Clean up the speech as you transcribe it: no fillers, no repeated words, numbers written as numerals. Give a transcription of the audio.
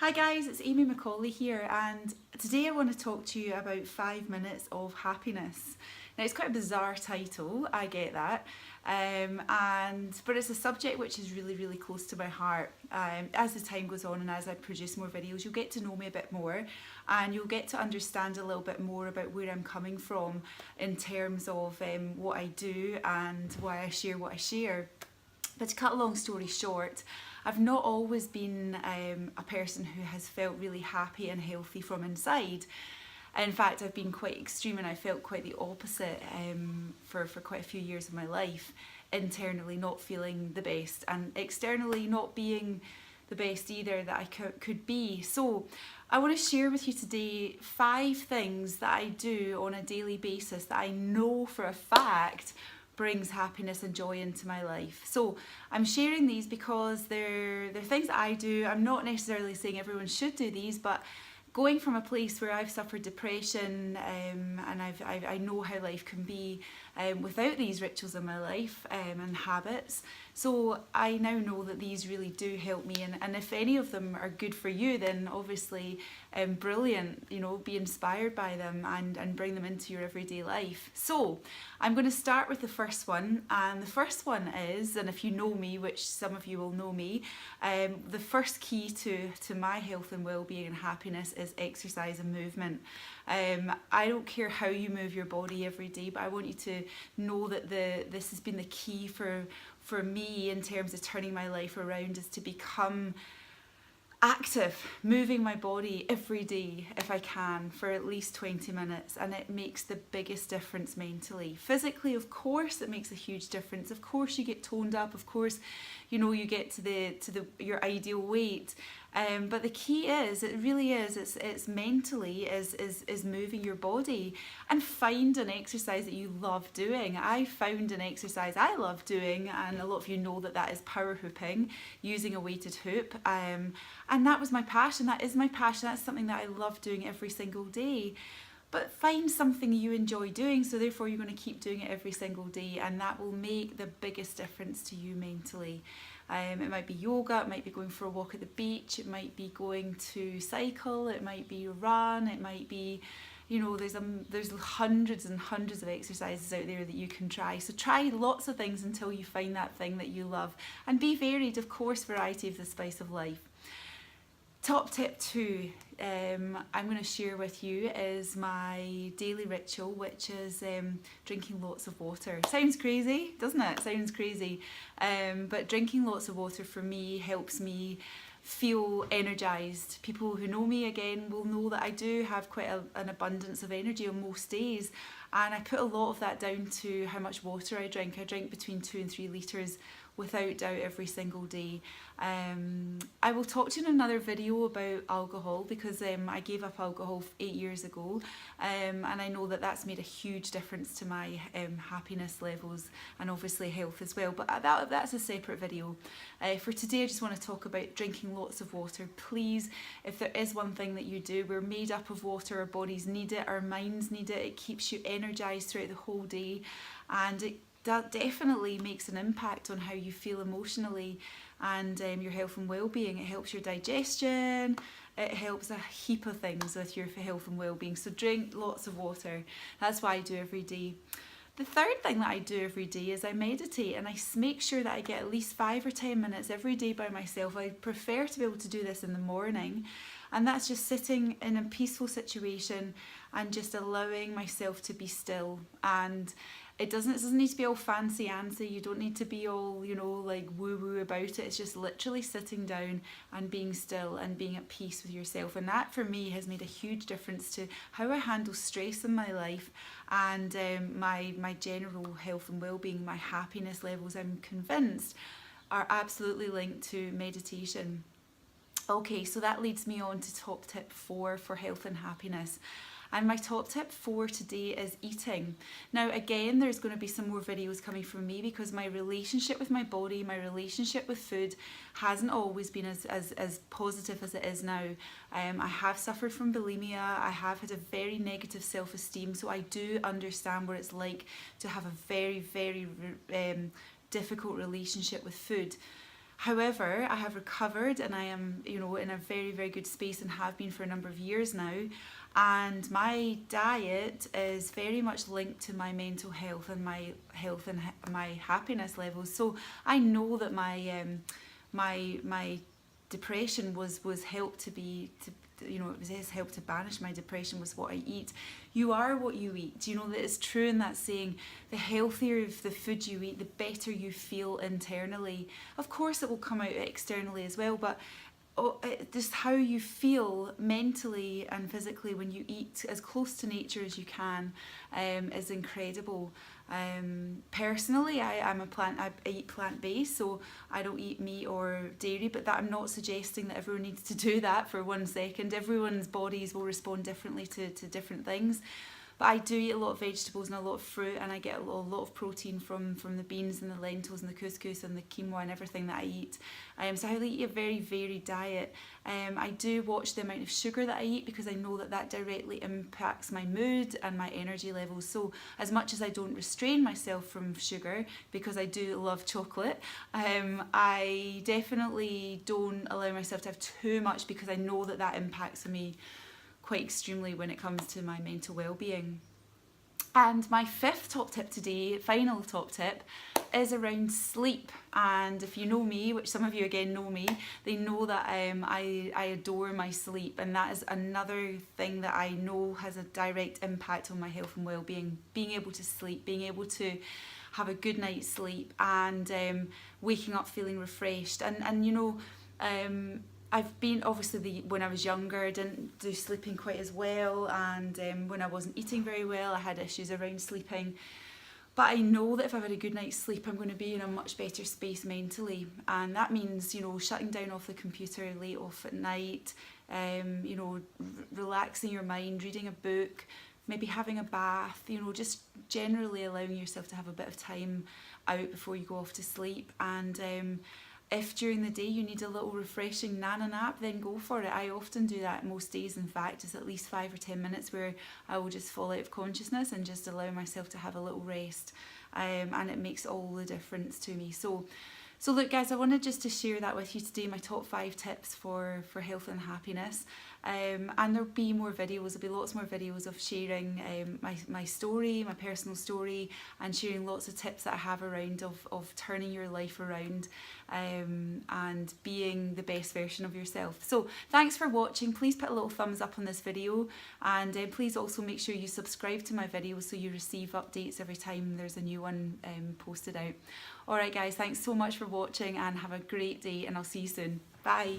Hi guys, it's Amy Macaulay here, and today I want to talk to you about 5 minutes of happiness. Now it's quite a bizarre title, I get that, but it's a subject which is really close to my heart. As the time goes on and as I produce more videos, you'll get to know me a bit more, and you'll get to understand a little bit more about where I'm coming from in terms of what I do and why I share what I share. But to cut a long story short, I've not always been a person who has felt really happy and healthy from inside. In fact, I've been quite extreme and I felt quite the opposite for quite a few years of my life. Internally not feeling the best and externally not being the best either that I could be. So I want to share with you today 5 things that I do on a daily basis that I know for a fact brings happiness and joy into my life. So I'm sharing these because they're things that I do. I'm not necessarily saying everyone should do these, but going from a place where I've suffered depression and I know how life can be without these rituals in my life and habits. So I now know that these really do help me, and if any of them are good for you, then obviously brilliant, be inspired by them and bring them into your everyday life. So I'm going to start with the first one, and the first one is, and if you know me, which some of you will know me, the first key to my health and well-being and happiness is exercise and movement. I don't care how you move your body every day, but I want you to know that this has been the key for me in terms of turning my life around, is to become active, moving my body every day if I can for at least 20 minutes, and it makes the biggest difference mentally. Physically, of course, it makes a huge difference. Of course you get toned up, of course, you get to your ideal weight. But the key is, it really is, it's mentally is moving your body, and find an exercise that you love doing. I found an exercise I love doing, and a lot of you know that is power hooping, using a weighted hoop. And that was my passion, that is my passion, that's something that I love doing every single day. But find something you enjoy doing, so therefore you're going to keep doing it every single day, and that will make the biggest difference to you mentally. It might be yoga, it might be going for a walk at the beach, it might be going to cycle, it might be run, it might be, there's hundreds and hundreds of exercises out there that you can try. So try lots of things until you find that thing that you love, and be varied, of course. Variety of the spice of life. Top tip 2 I'm going to share with you is my daily ritual, which is drinking lots of water. Sounds crazy, doesn't it? Sounds crazy. But drinking lots of water for me helps me feel energized. People who know me again will know that I do have quite an abundance of energy on most days, and I put a lot of that down to how much water I drink. I drink between 2 and 3 litres without doubt every single day. I will talk to you in another video about alcohol, because I gave up alcohol 8 years ago, and I know that that's made a huge difference to my happiness levels and obviously health as well, but that's a separate video. For today I just want to talk about drinking lots of water. Please, if there is one thing that you do, we're made up of water, our bodies need it, our minds need it, it keeps you energized throughout the whole day, and that definitely makes an impact on how you feel emotionally and your health and well-being. It helps your digestion, it helps a heap of things with your health and well-being. So drink lots of water. That's what I do every day. The third thing that I do every day is I meditate, and I make sure that I get at least 5 or 10 minutes every day by myself. I prefer to be able to do this in the morning, and that's just sitting in a peaceful situation and just allowing myself to be still. And it doesn't need to be all fancy-ancy, you don't need to be all, like woo-woo about it. It's just literally sitting down and being still and being at peace with yourself. And that for me has made a huge difference to how I handle stress in my life, and my general health and well-being. My happiness levels, I'm convinced, are absolutely linked to meditation. Okay, so that leads me on to top tip 4 for health and happiness. And my top tip 4 today is eating. Now again, there's going to be some more videos coming from me, because my relationship with my body, my relationship with food hasn't always been as positive as it is now. I have suffered from bulimia, I have had a very negative self-esteem, so I do understand what it's like to have a very difficult relationship with food. However, I have recovered and I am, you know, in a very, very good space and have been for a number of years now. And my diet is very much linked to my mental health and my health and my happiness levels. So I know that my depression was helped to be to you know, it has helped to banish my depression was what I eat. You are what you eat. You know that it's true in that saying. The healthier the food you eat, the better you feel internally. Of course, it will come out externally as well, but just how you feel mentally and physically when you eat as close to nature as you can is incredible. Personally, I eat plant-based, so I don't eat meat or dairy, but that I'm not suggesting that everyone needs to do that for 1 second. Everyone's bodies will respond differently to different things. But I do eat a lot of vegetables and a lot of fruit, and I get a lot of protein from the beans and the lentils and the couscous and the quinoa and everything that I eat. So I eat a very varied diet. I do watch the amount of sugar that I eat because I know that directly impacts my mood and my energy levels. So as much as I don't restrain myself from sugar, because I do love chocolate, I definitely don't allow myself to have too much because I know that impacts me quite extremely when it comes to my mental well-being. And my fifth top tip today, final top tip, is around sleep. And if you know me, which some of you again know me, they know that I adore my sleep, and that is another thing that I know has a direct impact on my health and well-being. Being able to sleep, being able to have a good night's sleep, and waking up feeling refreshed. And you know, I've been, obviously, when I was younger, I didn't do sleeping quite as well, and when I wasn't eating very well, I had issues around sleeping. But I know that if I've had a good night's sleep, I'm going to be in a much better space mentally, and that means, you know, shutting down off the computer late off at night, you know, relaxing your mind, reading a book, maybe having a bath, you know, just generally allowing yourself to have a bit of time out before you go off to sleep. And if during the day you need a little refreshing nana nap, then go for it. I often do that most days, in fact. It's at least 5 or 10 minutes where I will just fall out of consciousness and just allow myself to have a little rest. And it makes all the difference to me. So look, guys, I wanted just to share that with you today, my top 5 tips for health and happiness. And there'll be more videos, there'll be lots more videos of sharing my story, my personal story, and sharing lots of tips that I have around of turning your life around and being the best version of yourself. So thanks for watching. Please put a little thumbs up on this video, and please also make sure you subscribe to my videos so you receive updates every time there's a new one posted out. Alright guys, thanks so much for watching, and have a great day, and I'll see you soon. Bye.